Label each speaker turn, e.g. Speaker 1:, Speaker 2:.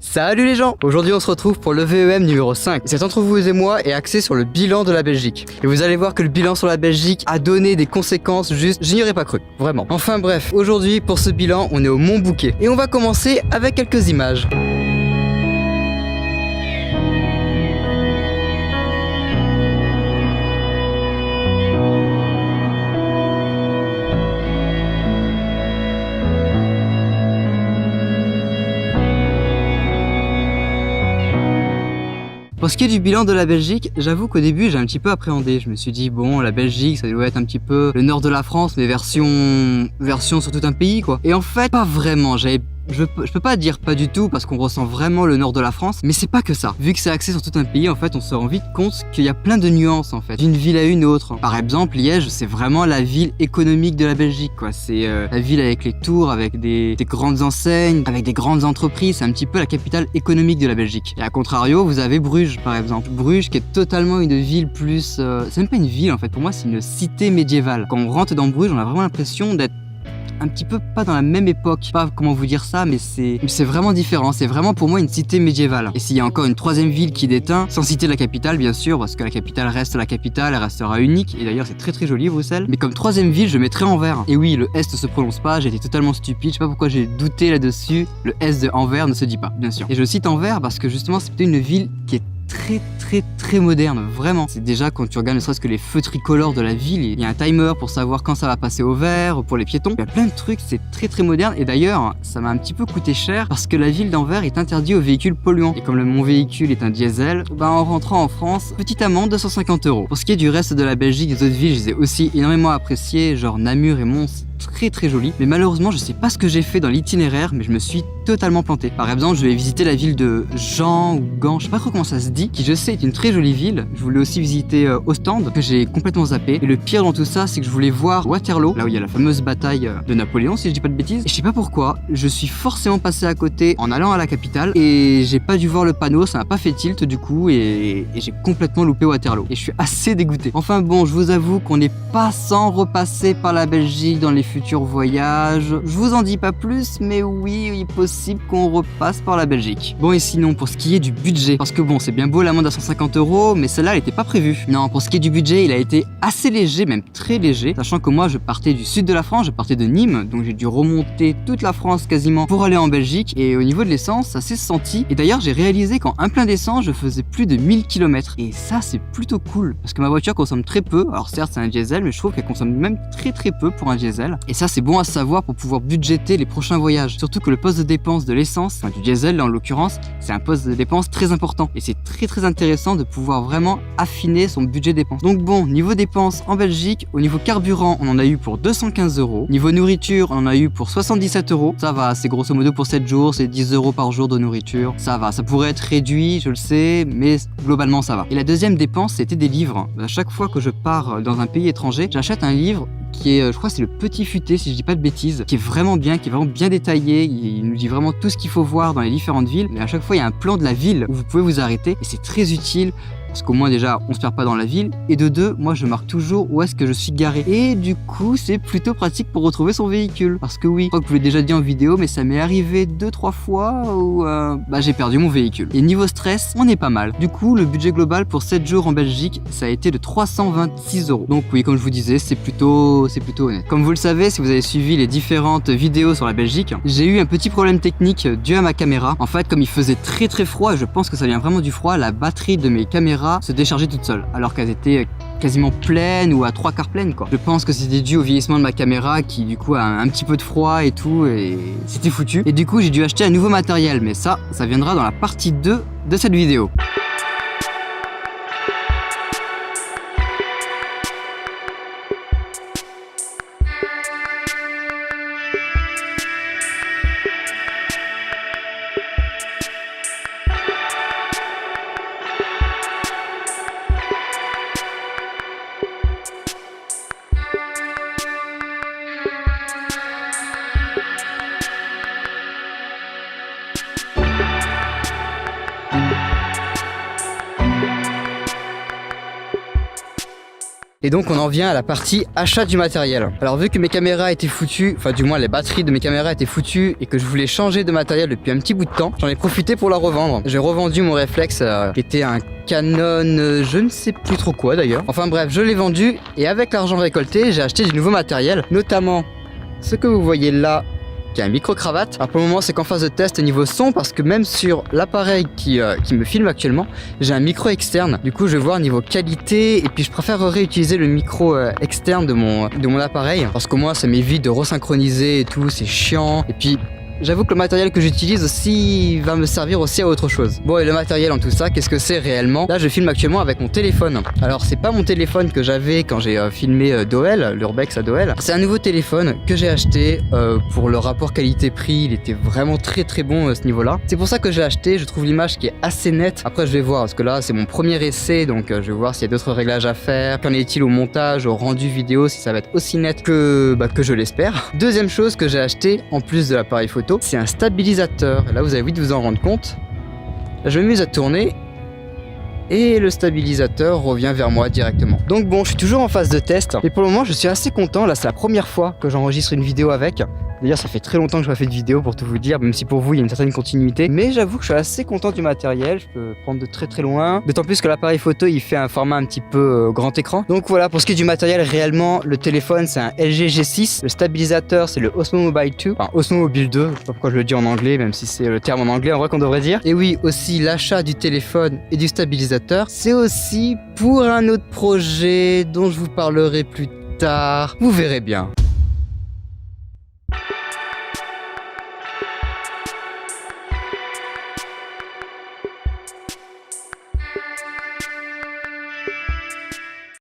Speaker 1: Salut les gens! Aujourd'hui on se retrouve pour le VEM numéro 5. Cet entre vous et moi est axé sur le bilan de la Belgique. Et vous allez voir que le bilan sur la Belgique a donné des conséquences juste, j'y aurais pas cru, vraiment. Enfin bref, aujourd'hui pour ce bilan on est au Mont Bouquet. Et on va commencer avec quelques images. Pour ce qui est du bilan de la Belgique, j'avoue qu'au début j'ai un petit peu appréhendé. Je me suis dit bon, la Belgique ça doit être un petit peu le nord de la France mais version sur tout un pays quoi. Et en fait pas vraiment, je peux pas dire pas du tout parce qu'on ressent vraiment le nord de la France, mais c'est pas que ça. Vu que c'est axé sur tout un pays, en fait, on se rend vite compte qu'il y a plein de nuances en fait, d'une ville à une autre. Par exemple, Liège, c'est vraiment la ville économique de la Belgique, quoi. C'est la ville avec les tours, avec des grandes enseignes, avec des grandes entreprises. C'est un petit peu la capitale économique de la Belgique. Et à contrario, vous avez Bruges, par exemple. Bruges, qui est totalement une ville plus, c'est même pas une ville en fait. Pour moi, c'est une cité médiévale. Quand on rentre dans Bruges, on a vraiment l'impression d'être un petit peu pas dans la même époque, pas comment vous dire ça, mais c'est vraiment différent, c'est vraiment pour moi une cité médiévale. Et s'il y a encore une troisième ville qui déteint, sans citer la capitale bien sûr, parce que la capitale reste la capitale, elle restera unique, et d'ailleurs c'est très joli Bruxelles, mais comme troisième ville je mettrais Anvers. Et oui, le S ne se prononce pas, j'étais totalement stupide, je sais pas pourquoi j'ai douté là-dessus, le S de Anvers ne se dit pas, bien sûr. Et je cite Anvers parce que justement c'est plutôt une ville qui est très moderne, vraiment. C'est déjà quand tu regardes ne serait-ce que les feux tricolores de la ville, il y a un timer pour savoir quand ça va passer au vert, pour les piétons. Il y a plein de trucs, c'est très moderne. Et d'ailleurs, ça m'a un petit peu coûté cher parce que la ville d'Anvers est interdite aux véhicules polluants. Et comme mon véhicule est un diesel, en rentrant en France, petite amende de 150 €. Pour ce qui est du reste de la Belgique, des autres villes, je les ai aussi énormément appréciées, genre Namur et Mons. Très joli, mais malheureusement je sais pas ce que j'ai fait dans l'itinéraire, mais je me suis totalement planté. Par exemple, je vais visiter la ville de Jean ou Gand, je sais pas trop comment ça se dit, qui je sais est une très jolie ville. Je voulais aussi visiter Ostende, que j'ai complètement zappé. Et le pire dans tout ça, c'est que je voulais voir Waterloo, là où il y a la fameuse bataille de Napoléon, si je dis pas de bêtises. Et je sais pas pourquoi, je suis forcément passé à côté en allant à la capitale, et j'ai pas dû voir le panneau, ça m'a pas fait tilt du coup, et j'ai complètement loupé Waterloo. Et je suis assez dégoûté. Enfin bon, je vous avoue qu'on n'est pas sans repasser par la Belgique dans les futurs voyages. Je vous en dis pas plus, mais oui, il est possible qu'on repasse par la Belgique. Bon, et sinon, pour ce qui est du budget, parce que bon, c'est bien beau l'amende à 150 €, mais celle-là, elle était pas prévue. Non, pour ce qui est du budget, il a été assez léger, même très léger, sachant que moi, je partais du sud de la France, je partais de Nîmes, donc j'ai dû remonter toute la France quasiment pour aller en Belgique, et au niveau de l'essence, ça s'est senti. Et d'ailleurs, j'ai réalisé qu'en un plein d'essence, je faisais plus de 1000 km. Et ça, c'est plutôt cool, parce que ma voiture consomme très peu. Alors certes, c'est un diesel, mais je trouve qu'elle consomme même très peu pour un diesel. Et ça, c'est bon à savoir pour pouvoir budgéter les prochains voyages. Surtout que le poste de dépense de l'essence, enfin du diesel là, en l'occurrence, c'est un poste de dépense très important. Et c'est très intéressant de pouvoir vraiment affiner son budget dépenses. Donc bon, niveau dépenses en Belgique, au niveau carburant, on en a eu pour 215 €. Niveau nourriture, on en a eu pour 77 €. Ça va, c'est grosso modo pour 7 jours, c'est 10 € par jour de nourriture. Ça va, ça pourrait être réduit, je le sais, mais globalement ça va. Et la deuxième dépense, c'était des livres. À chaque fois que je pars dans un pays étranger, j'achète un livre qui est, je crois c'est le Petit Futé si je dis pas de bêtises, qui est vraiment bien détaillé, il nous dit vraiment tout ce qu'il faut voir dans les différentes villes, mais à chaque fois il y a un plan de la ville où vous pouvez vous arrêter et c'est très utile. Parce qu'au moins déjà on se perd pas dans la ville, et de deux, moi je marque toujours où est-ce que je suis garé, et du coup c'est plutôt pratique pour retrouver son véhicule. Parce que oui, je crois que je vous l'ai déjà dit en vidéo, mais ça m'est arrivé 2-3 fois où j'ai perdu mon véhicule. Et niveau stress, on est pas mal. Du coup le budget global pour 7 jours en Belgique, ça a été de 326 €. Donc oui, comme je vous disais, c'est plutôt honnête. Comme vous le savez, si vous avez suivi les différentes vidéos sur la Belgique, j'ai eu un petit problème technique dû à ma caméra. En fait, comme il faisait très froid, et je pense que ça vient vraiment du froid, la batterie de mes caméras se décharger toute seule, alors qu'elles étaient quasiment pleines ou à 3/4 pleines quoi. Je pense que c'était dû au vieillissement de ma caméra qui du coup a un petit peu de froid et tout, et c'était foutu. Et du coup j'ai dû acheter un nouveau matériel, mais ça viendra dans la partie 2 de cette vidéo. Et donc on en vient à la partie achat du matériel. Alors vu que mes caméras étaient foutues, enfin du moins les batteries de mes caméras étaient foutues et que je voulais changer de matériel depuis un petit bout de temps, j'en ai profité pour la revendre. J'ai revendu mon réflexe qui était un Canon, je ne sais plus trop quoi d'ailleurs. Enfin bref, je l'ai vendu et avec l'argent récolté, j'ai acheté du nouveau matériel, notamment ce que vous voyez là, qui est un micro-cravate. Alors pour le moment c'est qu'en phase de test niveau son parce que même sur l'appareil qui me filme actuellement, j'ai un micro externe. Du coup je vais voir niveau qualité et puis je préfère réutiliser le micro externe de mon appareil parce qu'au moins ça m'évite de resynchroniser et tout, c'est chiant. Et puis j'avoue que le matériel que j'utilise aussi va me servir aussi à autre chose. Bon, et le matériel en tout ça, qu'est-ce que c'est réellement? Là, je filme actuellement avec mon téléphone. Alors, c'est pas mon téléphone que j'avais quand j'ai filmé Doel, l'Urbex à Doel. C'est un nouveau téléphone que j'ai acheté pour le rapport qualité-prix. Il était vraiment très très bon à ce niveau-là. C'est pour ça que j'ai acheté. Je trouve l'image qui est assez nette. Après, je vais voir parce que là, c'est mon premier essai, donc je vais voir s'il y a d'autres réglages à faire. Qu'en est-il au montage, au rendu vidéo, si ça va être aussi net que je l'espère. Deuxième chose que j'ai acheté en plus de l'appareil photo, c'est un stabilisateur. Là, vous avez vite vous en rendre compte. Là, je m'amuse à tourner et le stabilisateur revient vers moi directement. Donc bon, je suis toujours en phase de test et pour le moment, je suis assez content. Là, c'est la première fois que j'enregistre une vidéo avec. D'ailleurs, ça fait très longtemps que je n'ai pas fait de vidéo pour tout vous dire, même si pour vous, il y a une certaine continuité. Mais j'avoue que je suis assez content du matériel. Je peux prendre de très très loin. D'autant plus que l'appareil photo, il fait un format un petit peu grand écran. Donc voilà, pour ce qui est du matériel, réellement, le téléphone, c'est un LG G6. Le stabilisateur, c'est le Osmo Mobile 2. Enfin, Osmo Mobile 2. Je sais pas pourquoi je le dis en anglais, même si c'est le terme en anglais en vrai qu'on devrait dire. Et oui, aussi l'achat du téléphone et du stabilisateur, c'est aussi pour un autre projet dont je vous parlerai plus tard. Vous verrez bien.